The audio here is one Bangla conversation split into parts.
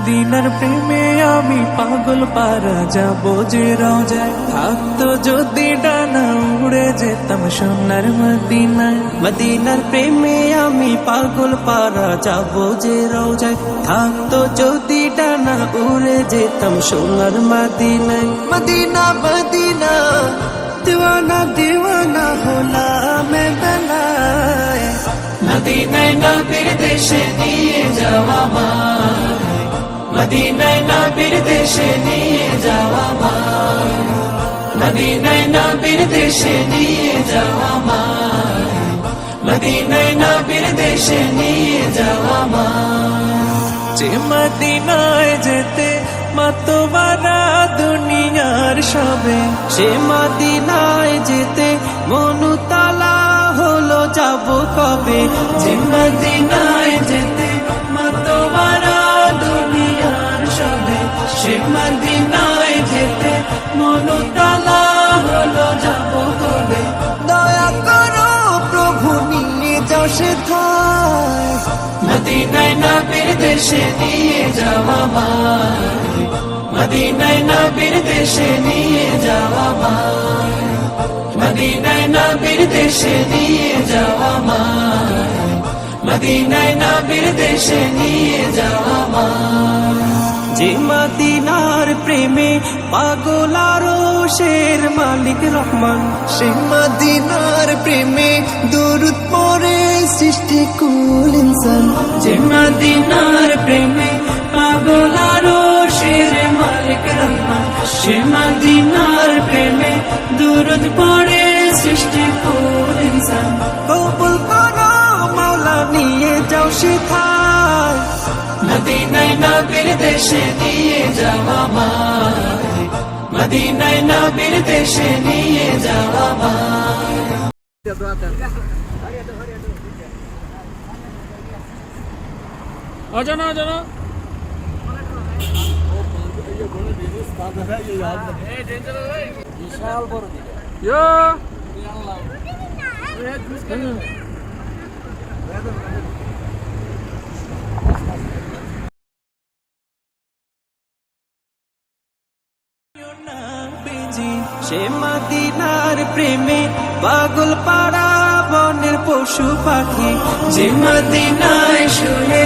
মদিনার প্রেমে আমি পাগল পারা যাব যে রওজায় থাকতো যদি ডানা উড়ে যেতাম সোনার মদিনায়। মদিনার প্রেমে আমি পাগল পারা যাব যে রওজায় থাকতো যদি ডানা উড়ে যেতাম সোনার মদিনায়। মদিনা মদিনা দিওয়ানা দিওয়ানা হলাম বেলায়। মদিনায় নবীর দেশে নিয়ে যাওয়া আমায়, মদিনায় নবীর দেশে নিয়ে যাওয়া আমায়, মদিনায় নবীর দেশে নিয়ে যাওয়া আমায়, মদিনায় নবীর দেশে নিয়ে যাওয়া আমায়। যে মদিনায় যেতে মাতোয়ারা দুনিয়ার সবে, সে মদিনায় যেতে মনুতালা হলো যাব কবে। যে মদিনায় যেতে মাতোয়ারা দুনিয়ার সবে, সে মদিনায় যেতে মনুতালা হলো যাব কবে। দয়া করো প্রভু নিয়ে যাও সেথায়। মদিনায় নবীর দেশে নিয়ে যাওয়া আমায়, মদিনায় নবীর দেশে নিয়ে যাওয়া আমায়, মদিনায় নবীর দেশে নিয়ে যাওয়া আমায়, মদিনায় নবীর দেশে নিয়ে যাওয়া আমায়। যে মদিনার প্রেমে পাগল আরশের মালিক রহমান, সে মদিনার প্রেমে দুরূদ পড়ে সৃষ্টি কুল ইনসান। যে মদিনার প্রেমে পাগল আরশের মালিক রহমান, সে মদিনার প্রেমে দুরূদ পড়ে সৃষ্টি কুল ইনসান। কবুল করো মাওলা নিয়ে যাও সেথায়। মদিনায় নবীর দেশে নিয়ে যাওয়া আমায়, মদিনায় নবীর দেশে নিয়ে যাওয়া আমায়। অজানা অজানা বিশাল বড় ইয়া সে মদিনার প্রেমে পাগল পাড়া বনের পশু পাখি। যে মদিনায় শুয়ে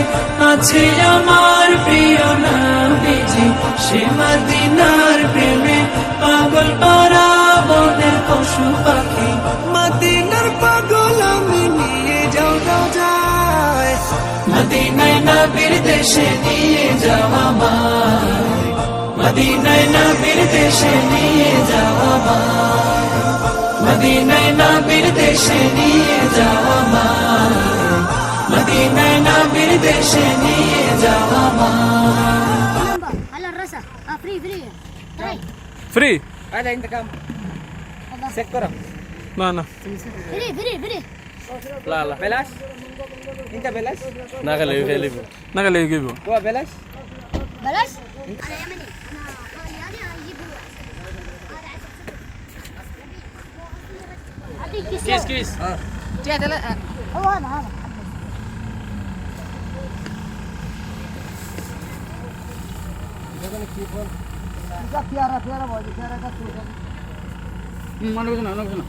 আছে আমার প্রিয় নবীজি, সে মদিনার প্রেমে পাগল পারা বনের পশু পাখি। মদিনার পাগল আমি নিয়ে যাও রওজায়। মদিনায় নবীর দেশে নিয়ে যাওয়া আমায়, মদিনায় নবীর দেশে নিয়ে যাওয়া আমায়, মদিনায় নবীর দেশে নিয়ে যাওয়া আমায়, মদিনায় নবীর দেশে নিয়ে যাওয়া আমায়। على الرسا فري فري هاي ফ্রি هذا انت كم سكره না না فري فري فري لا لا بلاش انت بلاش না গেলে গিব هو بلاش بلاش انا يمني انا خالي اجيب اعطيك كيس কিস هو هذا মানে বুঝনা না বুঝনা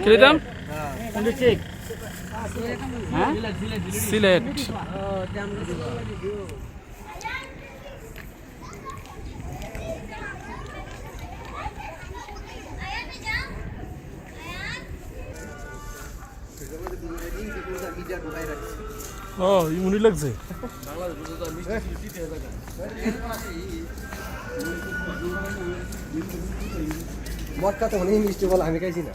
কি দাম হ্যাঁ সিলেট ও ইমুনি লাগছে মটকা তো অনেক মিষ্টি বল আমি খাইছি না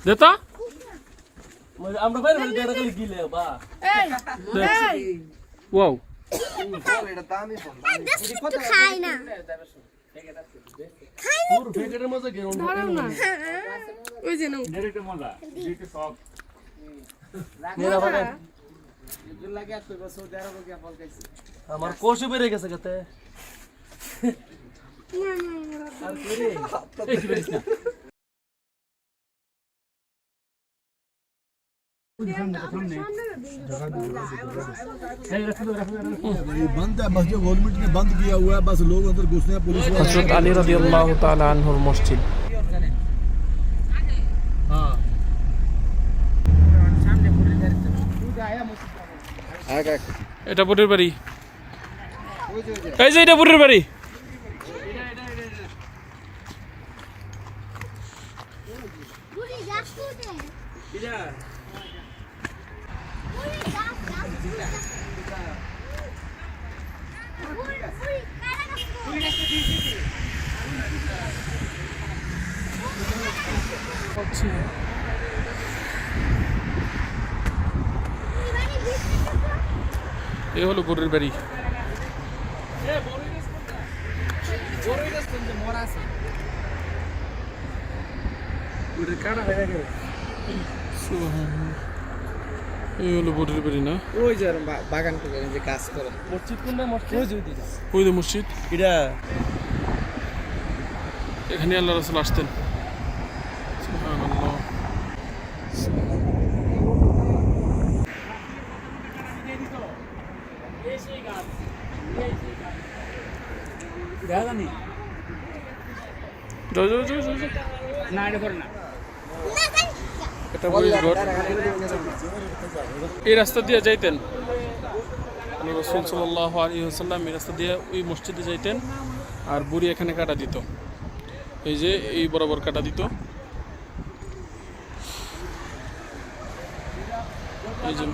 দেতা আমরা বাইরে বাইরে দেখা গেলে গিলে বা ওয়াও এটা দামি ফোন খাই না পুরো ফেকেটের মধ্যে গেরুন ওই যে নাও নেরা বাবা আমার কোষে বেড়ে গেছে কতে আর করে बंद है मस्जिद गवर्नमेंट ने बंद किया हुआ है बस लोग अंदर घुसने हैं पुलिस वाले হযরত আলী রাদিয়াল্লাহু তাআলা আনহুর মসজিদ এটা বুড়ির বাড়ি এই যে এটা বুড়ির বাড়ি বুড়ি গাছ কোটে কিরা বুড়ি গাছ গাছ বুড়ি কারা গাছ বুড়ি গাছ দিছি এই হলো বুড়ির বাড়ি এই হলো বুড়ির বাড়ি না ওই যে বাগান করে যে কাজ করে মসজিদ কোনটা মসজিদ ওই যে মসজিদ এটা এখানে আল্লাহ রাসূল আসতেন সুবহানাল্লাহ যাও যাও যাও যাও যাও। না এটা করে না এটা বুড়ির ঘর এই রাস্তা দিয়ে যাইতেন আল্লাহ রাসূল সাল্লাল্লাহু আলাইহি ওয়াসাল্লাম এই রাস্তা দিয়ে ওই মসজিদে যাইতেন আর বুড়ি এখানে কাটা দিত এই যে এই বরাবর কাটা দিত এই যে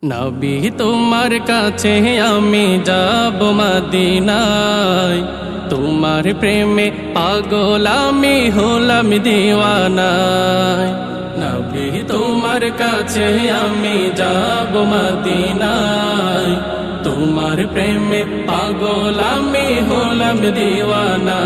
নবী তোমার কাছে আমি যাব মদিনায় তোমার প্রেমে পাগল আমি হলাম দিওয়ানায় নবী তোমার কাছে আমি যাব মদিনায় তোমার প্রেমে পাগল আমি হলাম দিওয়ানা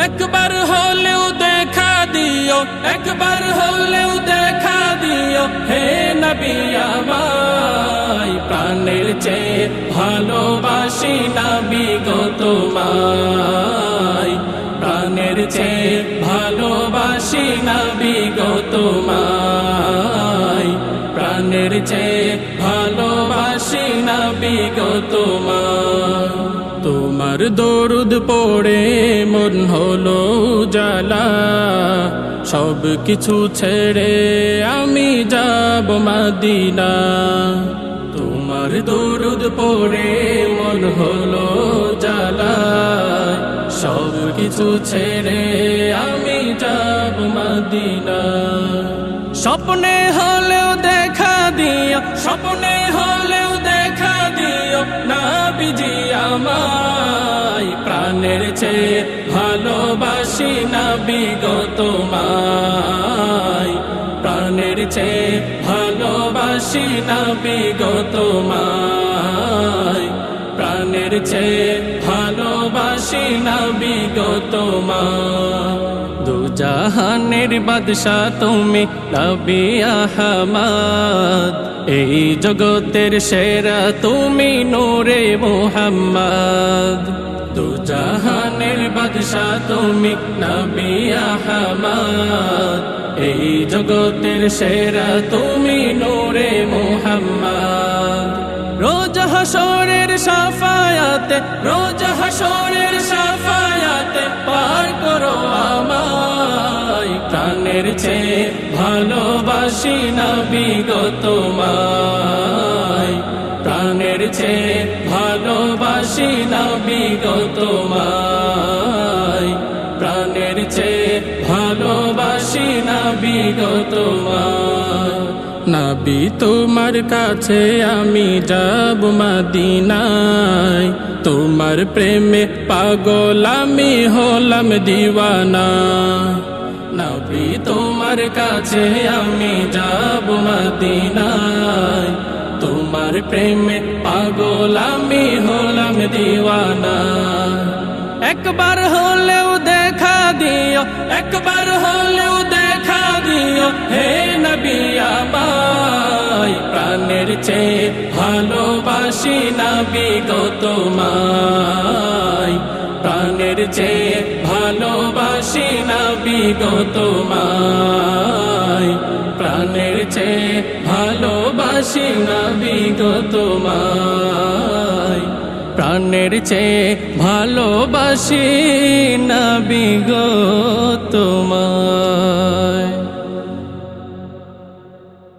একবার হলেও দেখা দিও একবার হলেও দেখা দিও হে নবী আমায় প্রাণের চেয়ে ভালোবাসি নবী গো তোমায় প্রাণের চেয়ে ভালোবাসি নবী গো তোমায় প্রাণের চেয়ে ভালোবাসি নবী গো তোমায় তোমার দরুদ পড়ে মন হলো জালা সব কিছু ছেড়ে আমি যাব মদিনা তোমার দরুদ পড়ে মন হলো জালা সব কিছু ছেড়ে আমি যাব মদিনা স্বপ্নে হলেও দেখা দিও স্বপ্নে হলেও দেখা দিও নবীজি আমায় প্রাণের চেয়ে ভালোবাসি নবী গো তোমায় প্রাণের চেয়ে ভালোবাসি নবী গো তোমায় প্রাণের চেয়ে ভালোবাসি নবী গো তোমায় দুজাহানের বাদশা তুমি নবী আহমদ এই জগতের সেরা তুমি নূরে মুহাম্মদ দুজাহানের বাদশা তুমি নবী আহমদ এই জগতের সেরা তুমি নূরে মুহাম্মদ রোজ হাসরের সাফায়াতে রোজ হাসরের সাফায়াতে পার করো আমায় প্রাণের চেয়ে ভালোবাসি নবী গো তোমায় প্রাণের চেয়ে ভালোবাসি নবী গো তোমায় প্রাণের চেয়ে ভালোবাসি নবী গো তোমায় নবী তোমার কাছে আমি যাব মদিনায়, তোমার প্রেমে পাগল আমি হলাম দিওয়ানা। নবী তোমার কাছে আমি যাব মদিনায়, তোমার প্রেমে পাগল আমি হলাম দিওয়ানা। একবার হলেও দেখা দিও, একবার হলেও দেখা দিও হে নবী আমায়, প্রাণের চেয়ে ভালোবাসি নবী গো তোমায়, প্রাণের চেয়ে ভালোবাসি নবী গো তোমায়, প্রাণের চেয়ে ভালোবাসি নবী গো তোমায়, প্রাণের চেয়ে ভালোবাসি নবী গো